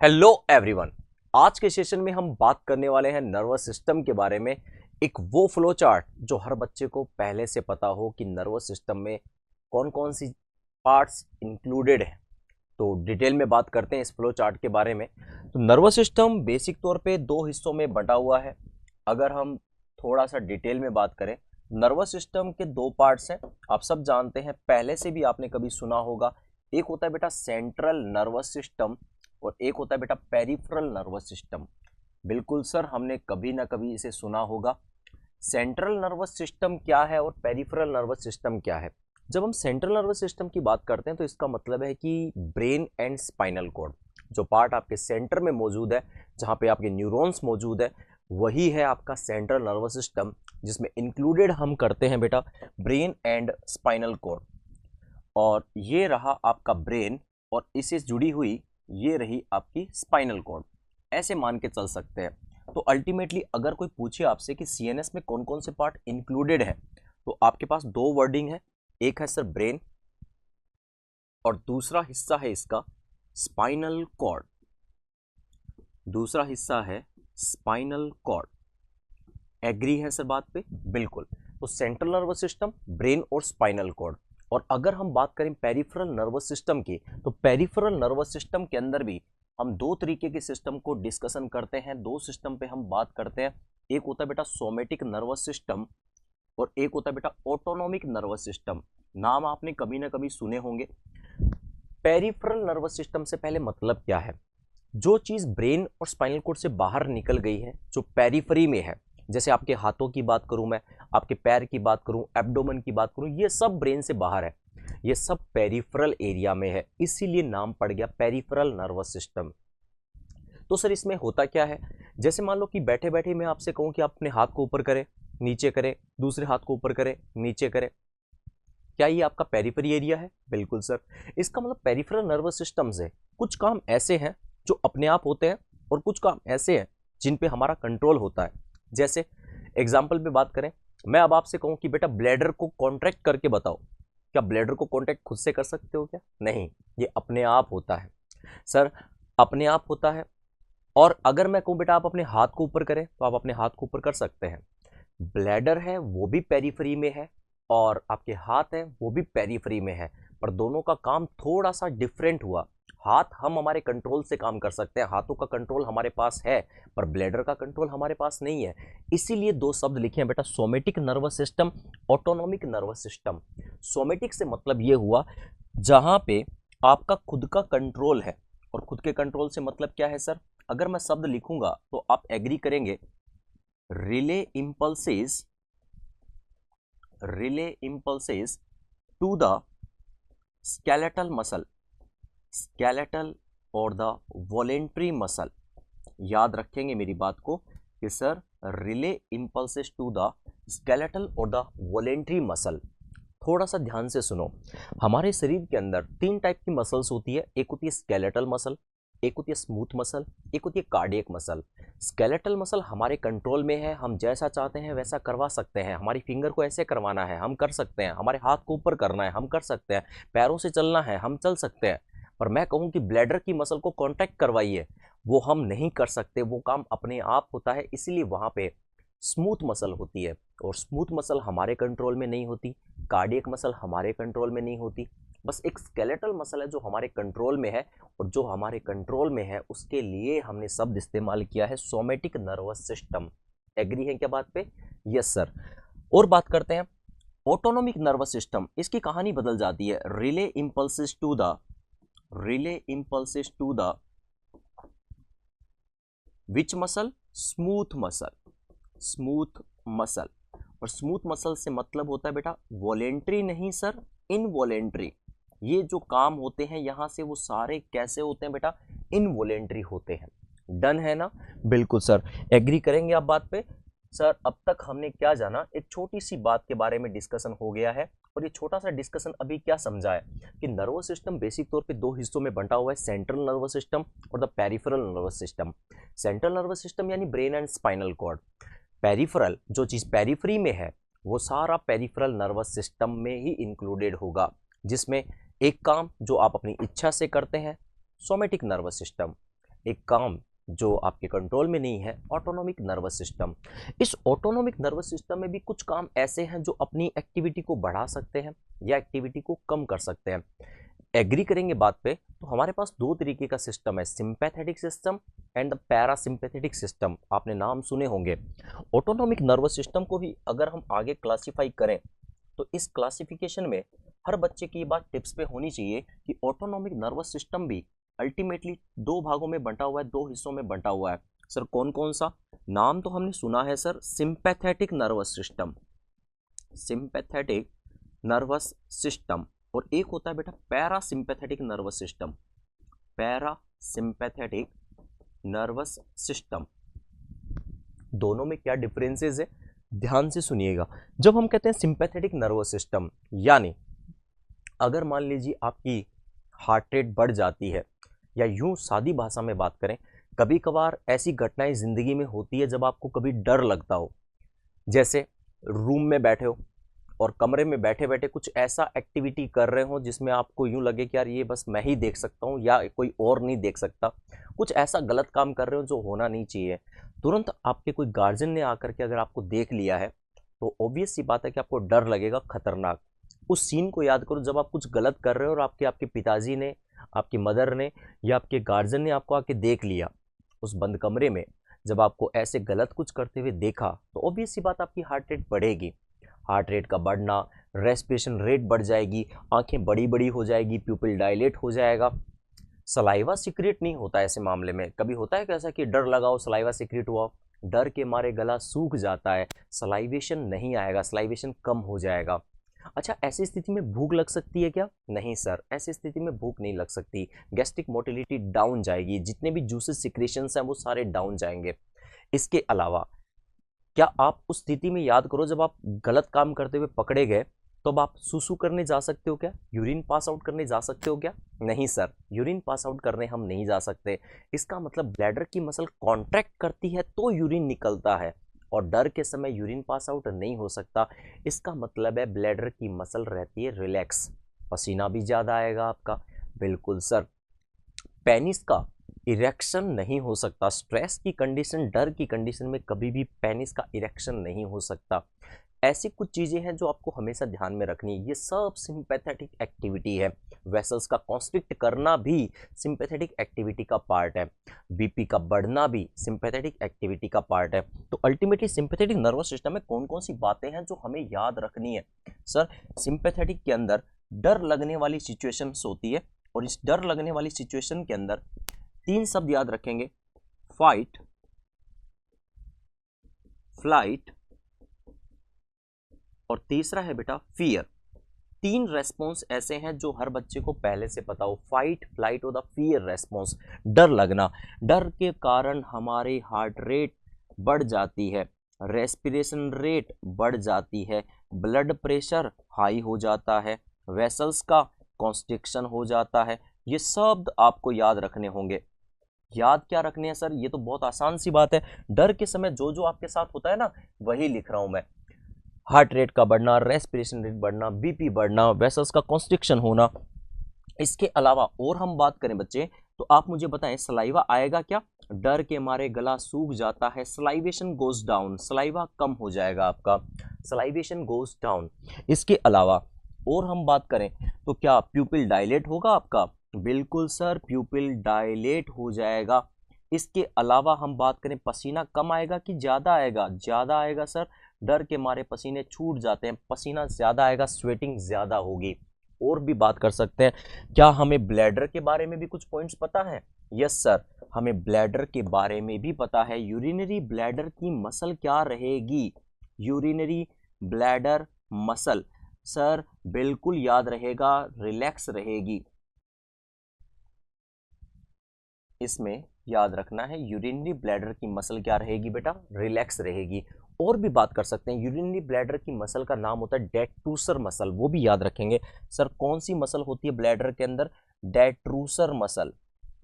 Hello everyone. आज के session में हम बात करने वाले हैं नर्वस सिस्टम के बारे में। एक वो फ्लो चार्ट जो हर बच्चे को पहले से पता हो कि नर्वस सिस्टम में कौन कौन सी पार्ट्स इंक्लूडेड हैं। तो डिटेल में बात करते हैं इस फ्लो चार्ट के बारे में। तो नर्वस सिस्टम बेसिक तौर पे दो हिस्सों में बंटा हुआ है। अगर हम थोड़ा सा डिटेल में बात करें, नर्वस सिस्टम के दो पार्ट्स हैं। आप सब जानते हैं, पहले से भी आपने कभी सुना होगा। एक होता है बेटा सेंट्रल नर्वस सिस्टम और एक होता है बेटा पेरिफेरल नर्वस सिस्टम। बिल्कुल सर, हमने कभी ना कभी इसे सुना होगा। सेंट्रल नर्वस सिस्टम क्या है और पेरिफेरल नर्वस सिस्टम क्या है? जब हम सेंट्रल नर्वस सिस्टम की बात करते हैं तो इसका मतलब है कि ब्रेन एंड स्पाइनल कॉर्ड, जो पार्ट आपके सेंटर में मौजूद है, जहाँ पे आपके न्यूरॉन्स मौजूद है, वही है आपका सेंट्रल नर्वस सिस्टम, जिसमें इंक्लूडेड हम करते हैं बेटा ब्रेन एंड स्पाइनल कॉर्ड। और ये रहा आपका ब्रेन और इससे जुड़ी हुई ये रही आपकी स्पाइनल कॉर्ड। ऐसे मान के चल सकते हैं। तो अल्टीमेटली अगर कोई पूछे आपसे कि सीएनएस में कौन कौन से पार्ट इंक्लूडेड है, तो आपके पास दो वर्डिंग है। एक है सर ब्रेन और दूसरा हिस्सा है इसका स्पाइनल कॉर्ड। दूसरा हिस्सा है स्पाइनल कॉर्ड। एग्री है सर बात पे? बिल्कुल। तो सेंट्रल नर्वस सिस्टम, ब्रेन और स्पाइनल कॉर्ड। और अगर हम बात करें पेरिफेरल नर्वस सिस्टम की, तो पेरिफेरल नर्वस सिस्टम के अंदर भी हम दो तरीके के सिस्टम को डिस्कशन करते हैं। दो सिस्टम पे हम बात करते हैं। एक होता है बेटा सोमेटिक नर्वस सिस्टम और एक होता है बेटा ऑटोनॉमिक नर्वस सिस्टम। नाम आपने कभी ना कभी सुने होंगे। पेरिफेरल नर्वस सिस्टम से पहले मतलब क्या है? जो चीज ब्रेन और स्पाइनल कॉर्ड से बाहर निकल गई है, जो पेरिफेरी में है, जैसे आपके हाथों की बात करूं मैं, आपके पैर की बात करूं, एब्डोमेन की बात करूं, ये सब ब्रेन से बाहर है, ये सब पेरिफेरल एरिया में है, इसीलिए नाम पड़ गया पेरिफेरल नर्वस सिस्टम। तो सर इसमें होता क्या है? जैसे मान लो कि बैठे बैठे मैं आपसे कहूं कि आप अपने हाथ को ऊपर करें, नीचे करें, दूसरे हाथ को ऊपर करें, नीचे करें, क्या ये आपका पेरिफेरी एरिया है? बिल्कुल सर। इसका मतलब पेरिफेरल नर्वस सिस्टम से कुछ काम ऐसे हैं जो अपने आप होते हैं और कुछ काम ऐसे हैं जिन पे हमारा कंट्रोल होता है। जैसे एग्जाम्पल पे बात करें, मैं अब आपसे कहूं कि बेटा ब्लैडर को कॉन्ट्रैक्ट करके बताओ, क्या ब्लैडर को कॉन्ट्रैक्ट खुद से कर सकते हो क्या? नहीं, ये अपने आप होता है सर, अपने आप होता है। और अगर मैं कहूं बेटा आप अपने हाथ को ऊपर करें, तो आप अपने हाथ को ऊपर कर सकते हैं। ब्लैडर है वो भी पेरिफेरी में है और आपके हाथ है वो भी पेरिफेरी में है, पर दोनों का काम थोड़ा सा डिफरेंट हुआ। हाथ हम हमारे कंट्रोल से काम कर सकते हैं, हाथों का कंट्रोल हमारे पास है, पर ब्लैडर का कंट्रोल हमारे पास नहीं है। इसीलिए दो शब्द लिखे हैं बेटा, somatic nervous system, autonomic nervous system. Somatic से मतलब ये हुआ जहां पे आपका खुद का कंट्रोल है। और खुद के कंट्रोल से मतलब क्या है सर? अगर मैं शब्द लिखूंगा तो आप एग्री करेंगे, relay impulses, relay impulses to the skeletal muscle, skeletal और द वॉलेंट्री मसल। याद रखेंगे मेरी बात को कि sir relay impulses to the skeletal और द वॉलेंट्री मसल। थोड़ा सा ध्यान से सुनो। हमारे शरीर के अंदर तीन टाइप की मसल्स होती है। एक होती है स्केलेटल मसल, एक होती है स्मूथ मसल, एक होती है कार्डियक मसल। स्केलेटल मसल हमारे कंट्रोल में है, हम जैसा चाहते हैं वैसा करवा सकते हैं। हमारी फिंगर को ऐसे करवाना है हम कर सकते हैं, हमारे हाथ को ऊपर करना है हम कर सकते हैं, पैरों से चलना है हम चल सकते हैं। पर मैं कहूँ कि ब्लैडर की मसल को कॉन्ट्रैक्ट करवाइए, वो हम नहीं कर सकते, वो काम अपने आप होता है। इसीलिए वहाँ पे स्मूथ मसल होती है और स्मूथ मसल हमारे कंट्रोल में नहीं होती, कार्डियक मसल हमारे कंट्रोल में नहीं होती। बस एक स्केलेटल मसल है जो हमारे कंट्रोल में है, और जो हमारे कंट्रोल में है उसके लिए हमने शब्द इस्तेमाल किया है सोमेटिक नर्वस सिस्टम। एग्री है क्या बात पे? Yes sir. और बात करते हैं ऑटोनोमिक नर्वस सिस्टम। इसकी कहानी बदल जाती है। Relay impulses to the, relay impulses to the which muscle? Smooth muscle, smooth muscle. और स्मूथ मसल से मतलब होता है बेटा वॉलेंट्री नहीं सर, इनवॉलेंट्री। ये जो काम होते हैं यहां से वो सारे कैसे होते हैं बेटा? इनवॉलेंट्री होते हैं। डन है ना? बिल्कुल सर। एग्री करेंगे आप बात पे? सर अब तक हमने क्या जाना, एक छोटी सी बात के बारे में डिस्कशन हो गया है। और ये छोटा सा डिस्कशन अभी क्या समझा है कि नर्वस सिस्टम बेसिक तौर पे दो हिस्सों में बंटा हुआ है, सेंट्रल नर्वस सिस्टम और the peripheral nervous system. Central nervous system यानी brain and spinal cord. Peripheral, जो चीज़ पेरिफेरी में है, वो सारा पेरिफेरल नर्वस सिस्टम में ही इंक्लूडेड होगा, जिसमें एक काम जो आप अपनी इच्छा से करते हैं, सोमेटिक नर्वस सिस्टम। एक काम जो आपके कंट्रोल में नहीं है, ऑटोनोमिक नर्वस सिस्टम। इस ऑटोनोमिक नर्वस सिस्टम में भी कुछ काम ऐसे हैं जो अपनी एक्टिविटी को बढ़ा सकते हैं या एक्टिविटी को कम कर सकते हैं। एग्री करेंगे बात पे, तो हमारे पास दो तरीके का सिस्टम है, sympathetic system and the parasympathetic system. आपने नाम सुने होंगे। ऑटोनोमिक नर्वस सिस्टम को भी अगर हम आगे क्लासिफाई करें तो इस क्लासिफिकेशन में हर बच्चे की ये बात टिप्स पे होनी चाहिए कि ऑटोनोमिक नर्वस सिस्टम भी अल्टीमेटली दो भागों में बंटा हुआ है, दो हिस्सों में बंटा हुआ है। सर कौन कौन सा? नाम तो हमने सुना है sir, sympathetic nervous system, sympathetic nervous system, और एक होता है बेटा parasympathetic nervous system, parasympathetic nervous system. दोनों में क्या डिफरेंसेस है, ध्यान से सुनिएगा। जब हम कहते हैं सिंपैथेटिक नर्वस सिस्टम, यानी अगर मान लीजिए आपकी हार्ट रेट बढ़ जाती है, या यूं सादी भाषा में बात करें, कभी कभार ऐसी घटनाएं जिंदगी में होती है जब आपको कभी डर लगता हो, जैसे रूम में बैठे हो और कमरे में बैठे बैठे कुछ ऐसा एक्टिविटी कर रहे हो जिसमें आपको यूं लगे कि यार ये बस मैं ही देख सकता हूँ या कोई और नहीं देख सकता, कुछ ऐसा गलत काम कर रहे हो जो होना नहीं चाहिए, तुरंत आपके कोई गार्जियन ने आकर के अगर आपको देख लिया है तो ऑब्वियस सी बात है कि आपको डर लगेगा, खतरनाक। उस सीन को याद करो जब आप कुछ गलत कर रहे हो और आपके आपके पिताजी ने, आपकी मदर ने या आपके गार्जियन ने आपको आके देख लिया उस बंद कमरे में, जब आपको ऐसे गलत कुछ करते हुए देखा तो ऑब्वियस सी बात आपकी हार्ट रेट बढ़ेगी। हार्ट रेट का बढ़ना, रेस्पिरेशन रेट बढ़ जाएगी, आंखें बड़ी बड़ी हो जाएगी, प्यूपिल डायलेट हो जाएगा। सलाइवा सीक्रेट नहीं होता ऐसे मामले में। कभी होता है कैसा कि डर लगा हो, सलाइवा सीक्रेट हुआ, डर के मारे गला सूख जाता है, सलाइवेशन नहीं आएगा, सलाइवेशन कम हो जाएगा। अच्छा, ऐसी स्थिति में भूख लग सकती है क्या? नहीं सर, ऐसी स्थिति में भूख नहीं लग सकती। गैस्ट्रिक मोटिलिटी डाउन जाएगी, जितने भी जूसेस सिक्रेशंस हैं वो सारे डाउन जाएंगे। इसके अलावा क्या आप उस स्थिति में याद करो जब आप गलत काम करते हुए पकड़े गए, तो अब आप सुसु करने जा सकते हो क्या? यूरिन पास आउट करने जा सकते हो क्या? नहीं सर, यूरिन पास आउट करने हम नहीं जा सकते। इसका मतलब ब्लैडर की मसल कॉन्ट्रैक्ट करती है तो यूरिन निकलता है, और डर के समय यूरिन पास आउट नहीं हो सकता। इसका मतलब है ब्लैडर की मसल रहती है रिलैक्स, पसीना भी ज़्यादा आएगा आपका। बिल्कुल सर। पेनिस का इरेक्शन नहीं हो सकता, स्ट्रेस की कंडीशन, डर की कंडीशन में कभी भी पेनिस का इरेक्शन नहीं हो सकता। ऐसी कुछ चीज़ें हैं जो आपको हमेशा ध्यान में रखनी है। ये सब सिंपैथेटिक एक्टिविटी है। वेसल्स का कॉन्स्ट्रिक्ट करना भी सिंपैथेटिक एक्टिविटी का पार्ट है। बीपी का बढ़ना भी सिंपैथेटिक एक्टिविटी का पार्ट है। तो अल्टीमेटली सिंपैथेटिक नर्वस सिस्टम में कौन कौन सी बातें हैं जो हमें याद रखनी है? सर, सिंपैथेटिक के अंदर डर लगने वाली सिचुएशंस होती है, और इस डर लगने वाली सिचुएशन के अंदर तीन शब्द याद रखेंगे, फाइट, फ्लाइट, और तीसरा है बेटा फियर। तीन रेस्पॉन्स ऐसे हैं जो हर बच्चे को पहले से पता हो, फाइट, फ्लाइट और द फियर रेस्पॉन्स। डर लगना, डर के कारण हमारी हार्ट रेट बढ़ जाती है, रेस्पिरेशन रेट बढ़ जाती है, ब्लड प्रेशर हाई हो जाता है, वेसल्स का कॉन्स्ट्रिक्शन हो जाता है। ये शब्द आपको याद रखने होंगे। याद क्या रखने हैं सर? ये तो बहुत आसान सी बात है। डर के समय जो जो आपके साथ होता है ना, वही लिख रहा हूं मैं। हार्ट रेट का बढ़ना, रेस्पिरेशन रेट बढ़ना, बीपी बढ़ना, वेसल्स का कॉन्स्ट्रिक्शन होना। इसके अलावा और हम बात करें बच्चे, तो आप मुझे बताएं सलाइवा आएगा क्या? डर के मारे गला सूख जाता है, सलाइवेशन गोज डाउन, सलाइवा कम हो जाएगा आपका, सलाइवेशन गोज डाउन। इसके अलावा और हम बात करें तो क्या प्यूपिल डायलेट होगा आपका? बिल्कुल सर, प्यूपिल डायलेट हो जाएगा। इसके अलावा हम बात करें पसीना कम आएगा कि ज़्यादा आएगा? ज़्यादा आएगा सर, डर के मारे पसीने छूट जाते हैं, पसीना ज़्यादा आएगा, स्वेटिंग ज़्यादा होगी। और भी बात कर सकते हैं, क्या हमें ब्लैडर के बारे में भी कुछ पॉइंट्स पता है? यस सर, हमें ब्लैडर के बारे में भी पता है। यूरिनरी ब्लैडर की मसल क्या रहेगी? यूरिनरी ब्लैडर मसल सर बिल्कुल याद रहेगा, रिलैक्स रहेगी। इसमें याद रखना है, यूरिनरी ब्लैडर की मसल क्या रहेगी बेटा? रिलैक्स रहेगी। और भी बात कर सकते हैं, यूरिनरी ब्लैडर की मसल का नाम होता है डेट्रूसर मसल, वो भी याद रखेंगे। सर कौन सी मसल होती है ब्लैडर के अंदर? Detrusor muscle.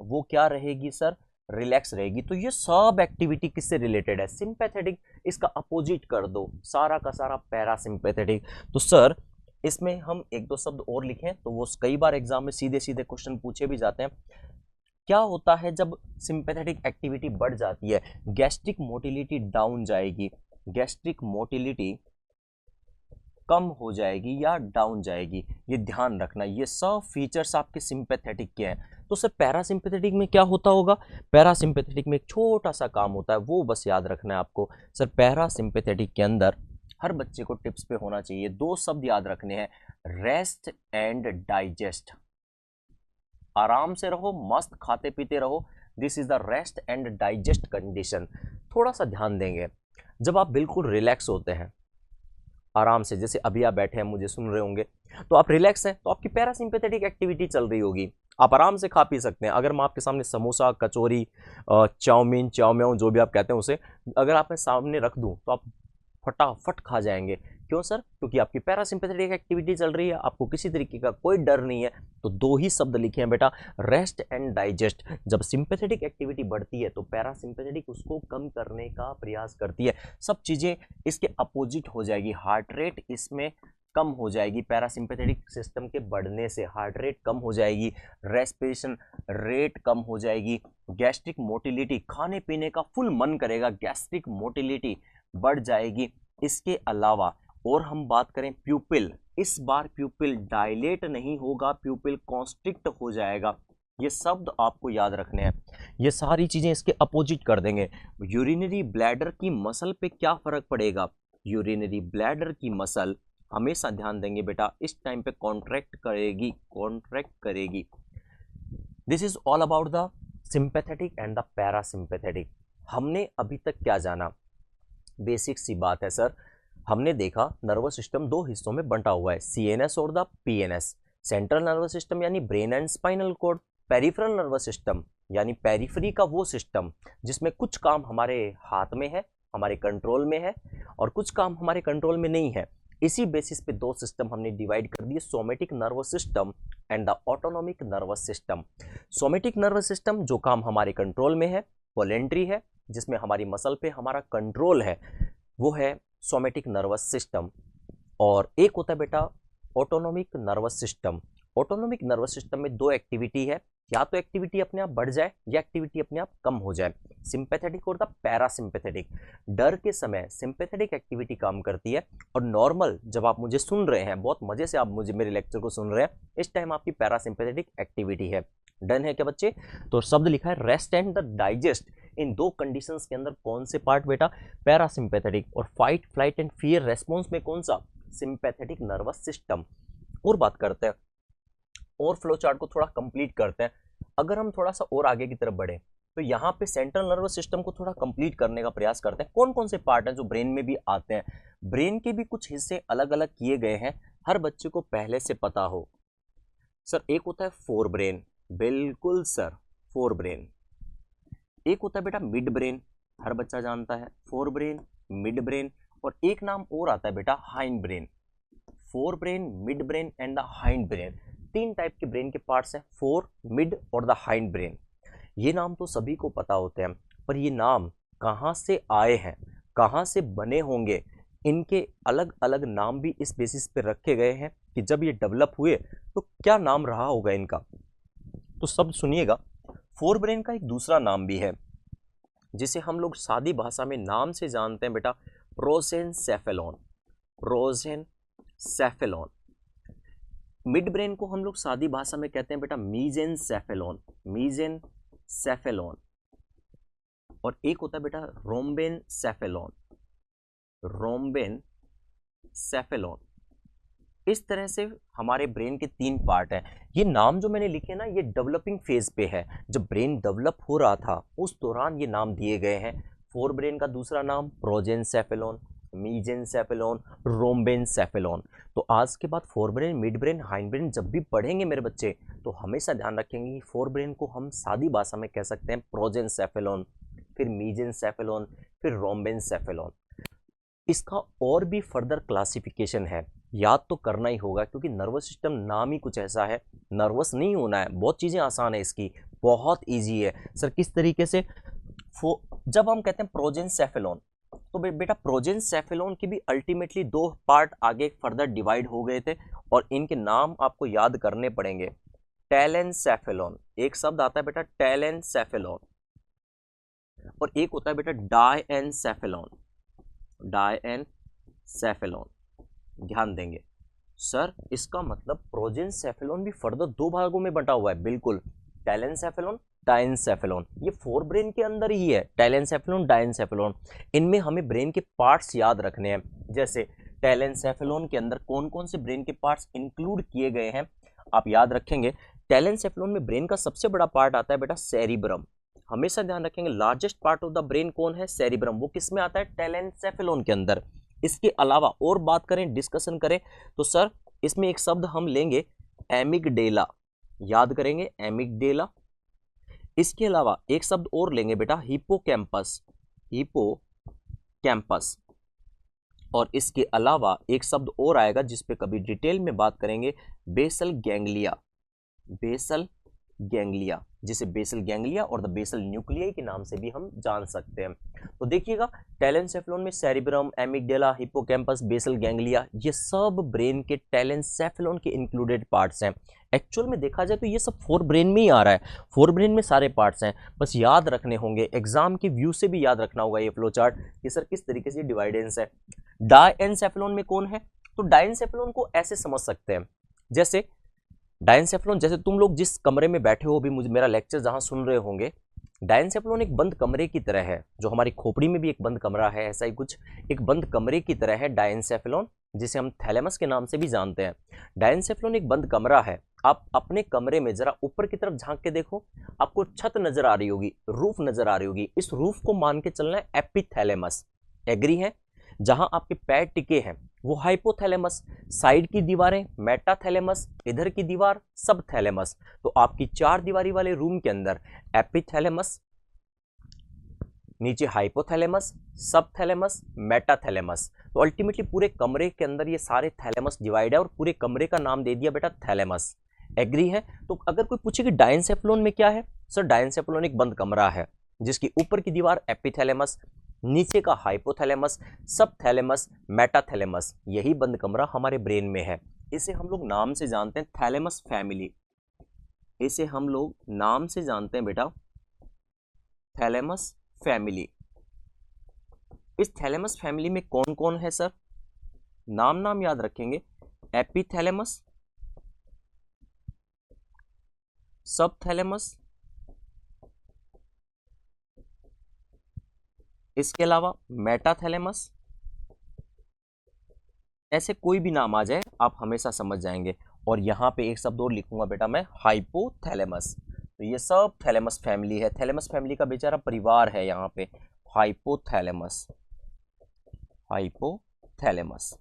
वो क्या रहेगी सर? रिलैक्स रहेगी। तो ये सब एक्टिविटी किससे रिलेटेड है? सिंपैथेटिक। इसका अपोजिट कर दो, सारा का सारा पैरासिम्पैथेटिक। तो सर इसमें हम एक दो शब्द और लिखें तो वो कई बार एग्जाम में सीधे सीधे क्वेश्चन पूछे भी जाते हैं। क्या होता है जब सिंपैथेटिक एक्टिविटी बढ़ जाती है? गैस्ट्रिक मोटिलिटी डाउन जाएगी, गैस्ट्रिक मोटिलिटी कम हो जाएगी या डाउन जाएगी, ये ध्यान रखना। ये सब फीचर्स आपके सिंपैथेटिक के हैं। तो सर पैरासिम्पैथेटिक में क्या होता होगा? पैरासिम्पैथेटिक में एक छोटा सा काम होता है, वो बस याद रखना है आपको। सर पैरासिम्पैथेटिक के अंदर हर बच्चे को टिप्स पे होना चाहिए, दो शब्द याद रखने हैं, रेस्ट एंड डाइजेस्ट। आराम से रहो, मस्त खाते पीते रहो, this is the rest and digest condition. थोड़ा सा ध्यान देंगे, जब आप बिल्कुल रिलैक्स होते हैं, आराम से, जैसे अभी आप बैठे हैं मुझे सुन रहे होंगे, तो आप रिलैक्स हैं, तो आपकी पैरासिम्पैथेटिक एक्टिविटी चल रही होगी, आप आराम से खा पी सकते हैं। अगर मैं आपके सामने समोसा, कचौरी, चाउमीन, चाउम्याओ, जो भी आप कहते हैं उसे, अगर आप मैं सामने रख दूं तो आप फटाफट खा जाएंगे। क्यों सर? क्योंकि आपकी पैरासिम्पैथेटिक एक्टिविटी चल रही है, आपको किसी तरीके का कोई डर नहीं है। तो दो ही शब्द लिखे हैं बेटा, रेस्ट एंड डाइजेस्ट। जब सिंपैथेटिक एक्टिविटी बढ़ती है तो पैरासिम्पैथेटिक उसको कम करने का प्रयास करती है। सब चीज़ें इसके अपोजिट हो जाएगी। हार्ट रेट इसमें कम हो जाएगी, पैरासिम्पैथेटिक सिस्टम के बढ़ने से हार्ट रेट कम हो जाएगी, रेस्पिरेशन रेट कम हो जाएगी, गैस्ट्रिक मोटिलिटी, खाने पीने का फुल मन करेगा, गैस्ट्रिक मोटिलिटी बढ़ जाएगी। इसके अलावा और हम बात करें प्यूपिल, इस बार प्यूपिल डायलेट नहीं होगा, प्यूपिल कॉन्स्ट्रिक्ट हो जाएगा। ये शब्द आपको याद रखने हैं, ये सारी चीजें इसके अपोजिट कर देंगे। यूरिनरी ब्लैडर की मसल पे क्या फर्क पड़ेगा? यूरिनरी ब्लैडर की मसल हमेशा ध्यान देंगे बेटा, इस टाइम पे कॉन्ट्रैक्ट करेगी, कॉन्ट्रैक्ट करेगी। This is all about the sympathetic and the parasympathetic. हमने अभी तक क्या जाना? बेसिक सी बात है सर, हमने देखा नर्वस सिस्टम दो हिस्सों में बंटा हुआ है, सीएनएस और the PNS. Central nervous system यानी brain and spinal cord, peripheral nervous system यानी पेरिफेरी का वो सिस्टम जिसमें कुछ काम हमारे हाथ में है, हमारे कंट्रोल में है, और कुछ काम हमारे कंट्रोल में नहीं है। इसी बेसिस पे दो सिस्टम हमने डिवाइड कर दिए, somatic nervous system and the autonomic nervous system. Somatic nervous system जो काम हमारे कंट्रोल में है, वॉलेंट्री है, जिसमें हमारी मसल पे हमारा कंट्रोल है, वो है सोमेटिक नर्वस सिस्टम। और एक होता है बेटा autonomic nervous system. Autonomic nervous system में दो एक्टिविटी है, या तो एक्टिविटी अपने आप बढ़ जाए या एक्टिविटी अपने आप कम हो जाए, सिंपैथेटिक और द पैरासिम्पैथेटिक। डर के समय सिंपैथेटिक एक्टिविटी काम करती है, और नॉर्मल जब आप मुझे सुन रहे हैं, बहुत मजे से आप मुझे मेरे लेक्चर को सुन रहे हैं, इस टाइम आपकी पैरासिम्पैथेटिक एक्टिविटी है। डन है क्या बच्चे? तो शब्द लिखा है रेस्ट एंड द डाइजेस्ट। इन दो कंडीशंस के अंदर कौन से पार्ट बेटा? पैरासिम्पैथेटिक। और fight, flight and fear response में कौन सा? Sympathetic nervous system. और बात करते हैं, और फ्लो चार्ट को थोड़ा कंप्लीट करते हैं। अगर हम थोड़ा सा और आगे की तरफ बढ़े तो यहाँ पे सेंट्रल नर्वस सिस्टम को थोड़ा कंप्लीट करने का प्रयास करते हैं। कौन कौन से पार्ट हैं जो ब्रेन में भी आते हैं? ब्रेन के भी कुछ हिस्से अलग अलग किए गए हैं, हर बच्चे को पहले से पता हो। सर एक होता है फोर ब्रेन, बिल्कुल सर, फोर ब्रेन। एक होता है बेटा मिड ब्रेन, हर बच्चा जानता है, फोर ब्रेन, मिड ब्रेन, और एक नाम और आता है बेटा hind brain. Fore brain, mid brain and the hind brain, तीन टाइप के ब्रेन के पार्ट्स हैं, फोर, मिड और द हाइंड ब्रेन। ये नाम तो सभी को पता होते हैं, पर ये नाम कहाँ से आए हैं, कहाँ से बने होंगे, इनके अलग अलग नाम भी इस बेसिस पे रखे गए हैं कि जब ये डेवलप हुए तो क्या नाम रहा होगा इनका। तो शब्द सुनिएगा, फोर ब्रेन का एक दूसरा नाम भी है जिसे हम लोग सादी भाषा में नाम से जानते हैं बेटा, प्रोजेनसेफेलॉन, प्रोजेनसेफेलॉन। मिड ब्रेन को हम लोग सादी भाषा में कहते हैं बेटा मीजेनसेफेलॉन, मीजेनसेफेलॉन। और एक होता है बेटा रोम्बेनसेफेलॉन, रोम्बेनसेफेलॉन। इस तरह से हमारे ब्रेन के तीन पार्ट हैं। ये नाम जो मैंने लिखे ना, ये डेवलपिंग फेज पे है, जब ब्रेन डेवलप हो रहा था उस दौरान ये नाम दिए गए हैं। फोर ब्रेन का दूसरा नाम प्रोजेनसेफेलॉन, मीजेनसेफेलॉन, रोम्बेनसेफेलॉन। तो आज के बाद fore brain, mid brain, hind brain जब भी पढ़ेंगे मेरे बच्चे, तो हमेशा ध्यान रखेंगे कि फोर ब्रेन को हम सादी भाषा में कह सकते हैं प्रोजेनसेफेलॉन, फिर मीजेनसेफेलॉन, फिर रोम्बेनसेफेलॉन। इसका और भी फर्दर क्लासिफिकेशन है, याद तो करना ही होगा क्योंकि नर्वस सिस्टम नाम ही कुछ ऐसा है, नर्वस नहीं होना है, बहुत चीज़ें आसान है इसकी, बहुत इजी है। सर किस तरीके से? जब हम कहते हैं प्रोजेनसेफेलॉन, तो बेटा प्रोजेनसेफेलॉन की भी अल्टीमेटली दो पार्ट आगे फर्दर डिवाइड हो गए थे, और इनके नाम आपको याद करने पड़ेंगे। टेलेनसेफेलॉन, एक शब्द आता है बेटा टेलेनसेफेलॉन, और एक होता है बेटा डायएनसेफेलॉन, डायएनसेफेलॉन। ध्यान देंगे सर, इसका मतलब प्रोजेनसेफेलॉन भी फर्दर दो भागों में बंटा हुआ है। बिल्कुल, टेलेनसेफेलॉन, डायएनसेफेलॉन, ये फोर ब्रेन के अंदर ही है, टेलेनसेफेलॉन, डायएनसेफेलॉन। इनमें हमें ब्रेन के पार्ट्स याद रखने हैं। जैसे टेलेनसेफेलॉन के अंदर कौन कौन से ब्रेन के पार्ट्स इंक्लूड किए गए हैं, आप याद रखेंगे। टेलेनसेफेलॉन में ब्रेन का सबसे बड़ा पार्ट आता है बेटा सेरिब्रम। हमेशा ध्यान रखेंगे, largest part of the brain कौन है? सेरिब्रम। वो किस में आता है? टेलेनसेफेलॉन के अंदर। इसके अलावा और बात करें, डिस्कशन करें, तो सर इसमें एक शब्द हम लेंगे एमिगडेला, याद करेंगे एमिगडेला। इसके अलावा एक शब्द और लेंगे बेटा हिपोकैम्पस, हिपोकैम्पस। और इसके अलावा एक शब्द और आएगा जिस पे कभी डिटेल में बात करेंगे, बेसल गैंग्लिया, बेसल गैंग्लिया, जिसे बेसल गैंग्लिया और द बेसल न्यूक्लियाई के नाम से भी हम जान सकते हैं। तो देखिएगा, टेलेनसेफेलॉन में cerebrum, amygdala, hippocampus, basal ganglia, ये सब ब्रेन के टेलेनसेफेलॉन के इंक्लूडेड पार्ट्स हैं। एक्चुअल में देखा जाए तो ये सब फोर ब्रेन में ही आ रहा है, फोर ब्रेन में सारे पार्ट्स हैं। बस याद रखने होंगे, एग्जाम के व्यू से भी याद रखना होगा ये फ्लो चार्ट कि सर किस तरीके से डिवाइडेंस है। डायएनसेफेलॉन में कौन है? तो डायएनसेफेलॉन को ऐसे समझ सकते हैं, जैसे डायएनसेफेलॉन, जैसे तुम लोग जिस कमरे में बैठे हो, अभी मुझे मेरा लेक्चर जहां सुन रहे होंगे, डायएनसेफेलॉन एक बंद कमरे की तरह है, जो हमारी खोपड़ी में भी एक बंद कमरा है, ऐसा ही कुछ एक बंद कमरे की तरह है डायएनसेफेलॉन, जिसे हम थैलेमस के नाम से भी जानते हैं। डायएनसेफेलॉन एक बंद कमरा है। आप अपने कमरे में जरा ऊपर की तरफ झांक के देखो, आपको छत नजर आ रही होगी, रूफ नजर आ रही होगी। इस रूफ को मान के चलना है एपिथैलेमस, एग्री है? जहां आपके पैर टिके हैं वो हाइपोथैलेमस, साइड की दीवारें मेटाथैलेमस, इधर की दीवार सबथैलेमस। तो आपकी चार दीवारी वाले रूम के अंदर एपिथैलेमस, नीचे हाइपोथैलेमस, सबथैलेमस, मेटाथैलेमस। तो अल्टीमेटली पूरे कमरे के अंदर ये सारे थैलेमस डिवाइड है और पूरे कमरे का नाम दे दिया बेटा थैलेमस, एग्री है? तो अगर कोई पूछे कि डायएनसेफेलॉन में क्या है, सर डायएनसेफेलॉन एक बंद कमरा है जिसकी ऊपर की दीवार एपिथैलेमस, नीचे का हाइपोथैलेमस, सबथैलेमस, मेटाथैलेमस, यही बंद कमरा हमारे ब्रेन में है। इसे हम लोग नाम से जानते हैं थैलेमस फैमिली, इसे हम लोग नाम से जानते हैं बेटा थैलेमस फैमिली। इस थैलेमस फैमिली में कौन कौन है सर? नाम याद रखेंगे, एपिथैलेमस, सबथैलेमस, इसके अलावा मेटाथैलेमस। ऐसे कोई भी नाम आ जाए आप हमेशा समझ जाएंगे। और यहाँ पे एक शब्द और लिखूंगा बेटा मैं, हाइपोथैलेमस। तो ये सब थैलेमस फैमिली है, थैलेमस फैमिली का बेचारा परिवार है यहाँ पे, हाइपोथैलेमस, हाइपोथैलेमस।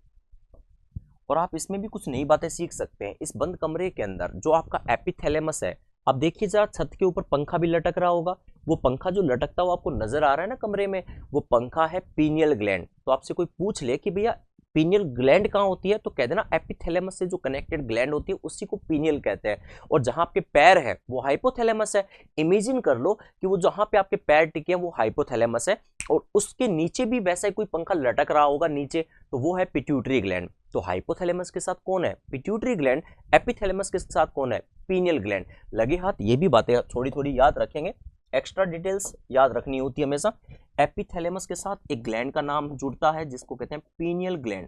और आप इसमें भी कुछ नई बातें सीख सकते हैं। इस बंद कमरे के अंदर जो आपका एपिथैलेमस है, आप देखिए जरा छत के ऊपर पंखा भी लटक रहा होगा, वो पंखा जो लटकता हुआ आपको नजर आ रहा है ना कमरे में, वो पंखा है पीनियल ग्लैंड। तो आपसे कोई पूछ ले कि भैया पीनियल ग्लैंड कहाँ होती है, तो कह देना एपिथैलेमस से जो कनेक्टेड ग्लैंड होती है उसी को पीनियल कहते हैं। और जहां आपके पैर है वो हाइपोथैलेमस है। इमेजिन कर लो कि वो जहां पे आपके पैर टिके हैं वो हाइपोथैलेमस है, और उसके नीचे भी वैसा ही कोई पंखा लटक रहा होगा नीचे, तो वो है पिट्यूटरी ग्लैंड। तो हाइपोथैलेमस के साथ कौन है? Pituitary gland. एपिथैलेमस के साथ कौन है? Pineal gland. लगे हाथ, ये भी बातें थोड़ी थोड़ी याद रखेंगे, एक्स्ट्रा डिटेल्स याद रखनी होती है हमेशा। एपिथैलेमस के साथ एक ग्लैंड का नाम जुड़ता है जिसको कहते हैं पीनियल ग्लैंड,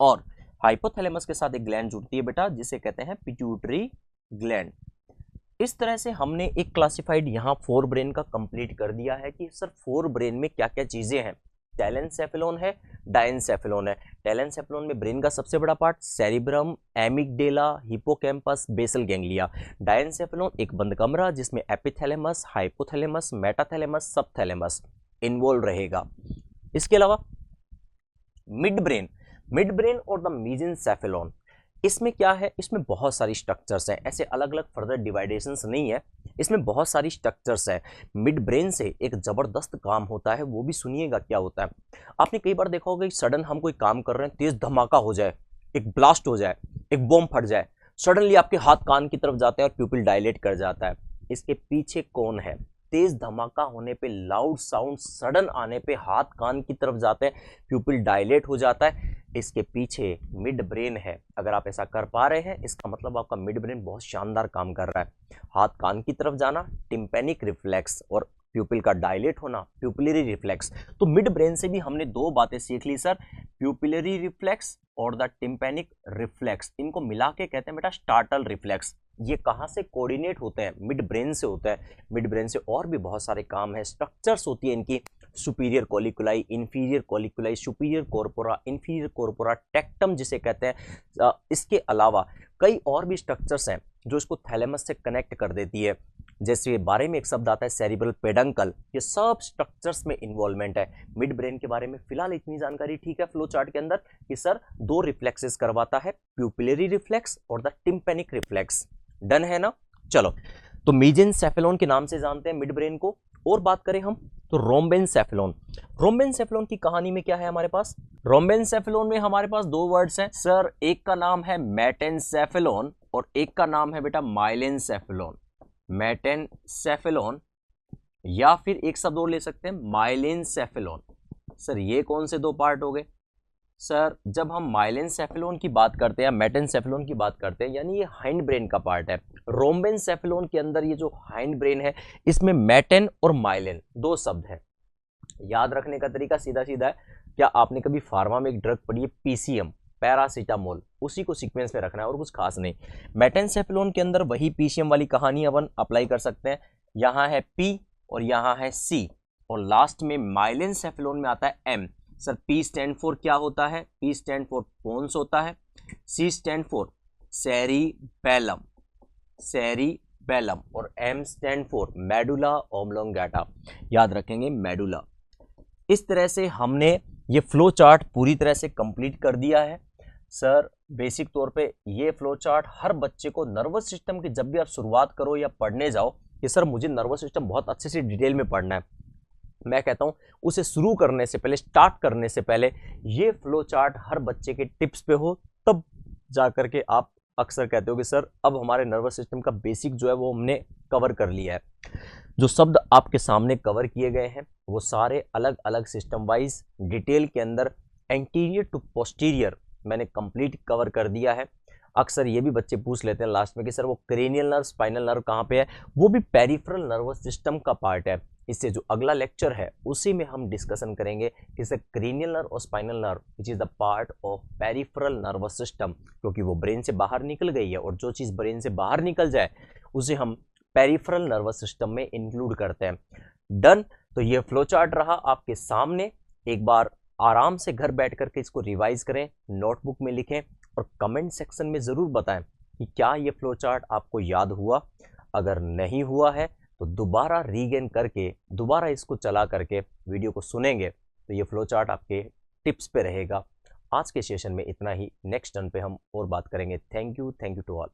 और हाइपोथैलेमस के साथ एक ग्लैंड जुड़ती है बेटा जिसे कहते हैं पिट्यूटरी ग्लैंड। इस तरह से हमने एक क्लासिफाइड यहाँ फोर ब्रेन का कंप्लीट कर दिया है कि सर फोर ब्रेन में क्या क्या चीजें हैं। टेलेनसेफेलॉन है, डायएनसेफेलॉन है। टेलेनसेफेलॉन में ब्रेन का सबसे बड़ा part cerebrum, amygdala, hippocampus, basal ganglia. Diencephalon एक बंद कमरा जिसमें epithalamus, hypothalamus, metathalamus, subthalamus involve रहेगा। इसके अलावा मिड ब्रेन और द मेसेंसेफेलॉन, इसमें क्या है? इसमें बहुत सारी स्ट्रक्चर्स हैं, ऐसे अलग अलग फर्दर डिवाइडेशंस नहीं है, इसमें बहुत सारी स्ट्रक्चर्स हैं। मिड ब्रेन से एक जबरदस्त काम होता है, वो भी सुनिएगा क्या होता है। आपने कई बार देखा होगा कि सडन हम कोई काम कर रहे हैं, तेज धमाका हो जाए, एक ब्लास्ट हो जाए, एक बॉम्ब फट जाए, सडनली आपके हाथ कान की तरफ जाते हैं और प्यूपिल डायलेट कर जाता है। इसके पीछे कौन है? तेज धमाका होने पे, लाउड साउंड सडन आने पे हाथ कान की तरफ जाते हैं, प्यूपिल डायलेट हो जाता है। इसके पीछे मिड ब्रेन है। अगर आप ऐसा कर पा रहे हैं, इसका मतलब आपका मिड ब्रेन बहुत शानदार काम कर रहा है। हाथ कान की तरफ जाना, टिम्पैनिक रिफ्लेक्स, और प्यूपिल का डायलेट होना, प्यूपिलरी रिफ्लेक्स। तो मिड ब्रेन से भी हमने दो बातें सीख ली सर, प्यूपिलरी रिफ्लेक्स और द टिम्पैनिक रिफ्लेक्स। इनको मिला के कहते हैं बेटा स्टार्टल रिफ्लेक्स। ये कहाँ से कोऑर्डिनेट होते हैं? मिड ब्रेन से होता है। मिड ब्रेन से और भी बहुत सारे काम है, स्ट्रक्चर्स होती है इनकी, superior कॉलिकुलाई, inferior कॉलिकुलाई, superior corpora, inferior corpora, tectum जिसे कहते हैं। इसके अलावा कई और भी स्ट्रक्चर्स हैं जो इसको थैलेमस से कनेक्ट कर देती है। जैसे बारे में एक शब्द आता है सेरिब्रल पेडंकल, ये सब स्ट्रक्चर्स में इन्वॉल्वमेंट है। मिड ब्रेन के बारे में फिलहाल इतनी जानकारी ठीक है फ्लो चार्ट के अंदर कि सर दो रिफ्लेक्सेस करवाता है, प्यूपिलरी रिफ्लेक्स और द टिम्पैनिक रिफ्लेक्स। डन है ना? चलो, तो मेसेंसेफेलोन के नाम से जानते हैं मिड ब्रेन को। और बात करें हम तो रोम्बेनसेफेलोन। रोम्बेनसेफेलोन की कहानी में क्या है हमारे पास? रोम्बेनसेफेलोन में हमारे पास दो वर्ड्स हैं सर, एक का नाम है मेटेनसेफेलोन और एक का नाम है बेटा माइलेनसेफेलोन। मेटेनसेफेलोन या फिर एक शब्द और ले सकते हैं माइलेनसेफेलोन। सर ये कौन से दो पार्ट हो गए? सर जब हम माइलेनसेफेलोन की बात करते हैं, मेटेनसेफेलोन की बात करते हैं, यानी ये हाइंड ब्रेन का पार्ट है। रोम्बेनसेफेलोन के अंदर ये जो हाइंड ब्रेन है, इसमें मेटेन और माइलेन दो शब्द हैं। याद रखने का तरीका सीधा सीधा है। क्या आपने कभी फार्मा में एक ड्रग पढ़ी है पीसीएम, पैरासीटामोल? उसी को सीक्वेंस में रखना है और कुछ खास नहीं। मेटेनसेफेलोन के अंदर वही पीसीएम वाली कहानी अपन अप्लाई कर सकते हैं। यहाँ है पी और यहाँ है सी, और लास्ट में माइलेनसेफेलोन में आता है M. Sir P stand for क्या होता है? पी स्टैंड फॉर पोन्स होता है, C stand for cerebellum, cerebellum, और M stand for medulla oblongata. याद रखेंगे मेडुला। इस तरह से हमने ये फ्लो चार्ट पूरी तरह से कंप्लीट कर दिया है। सर बेसिक तौर पे ये फ्लो चार्ट हर बच्चे को नर्वस सिस्टम की जब भी आप शुरुआत करो या पढ़ने जाओ कि सर मुझे नर्वस सिस्टम बहुत अच्छे से डिटेल में पढ़ना है, मैं कहता हूं उसे शुरू करने से पहले, स्टार्ट करने से पहले ये फ्लो चार्ट हर बच्चे के टिप्स पे हो, तब जा करके आप अक्सर कहते हो कि सर अब हमारे नर्वस सिस्टम का बेसिक जो है वो हमने कवर कर लिया है। जो शब्द आपके सामने कवर किए गए हैं वो सारे अलग अलग सिस्टम वाइज डिटेल के अंदर एंटीरियर टू पोस्टीरियर मैंने कंप्लीट कवर कर दिया है। अक्सर ये भी बच्चे पूछ लेते हैं लास्ट में कि सर वो क्रेनियल नर्व, स्पाइनल नर्व कहाँ पे है? वो भी पेरिफेरल नर्वस सिस्टम का पार्ट है। इससे जो अगला लेक्चर है उसी में हम डिस्कशन करेंगे कि सर क्रेनियल नर्व और spinal nerve which is the part of peripheral nervous system, क्योंकि वो ब्रेन से बाहर निकल गई है और जो चीज़ ब्रेन से बाहर निकल जाए उसे हम पेरिफेरल नर्वस सिस्टम में इंक्लूड करते हैं। डन। तो ये फ्लो चार्ट रहा आपके सामने। एक बार आराम से घर बैठ करके इसको रिवाइज करें, नोटबुक में लिखें और कमेंट सेक्शन में ज़रूर बताएं कि क्या ये फ्लो चार्ट आपको याद हुआ। अगर नहीं हुआ है तो दोबारा रीगेन करके दोबारा इसको चला करके वीडियो को सुनेंगे तो ये फ्लो चार्ट आपके टिप्स पे रहेगा। आज के सेशन में इतना ही, नेक्स्ट टर्न पे हम और बात करेंगे। Thank you to all.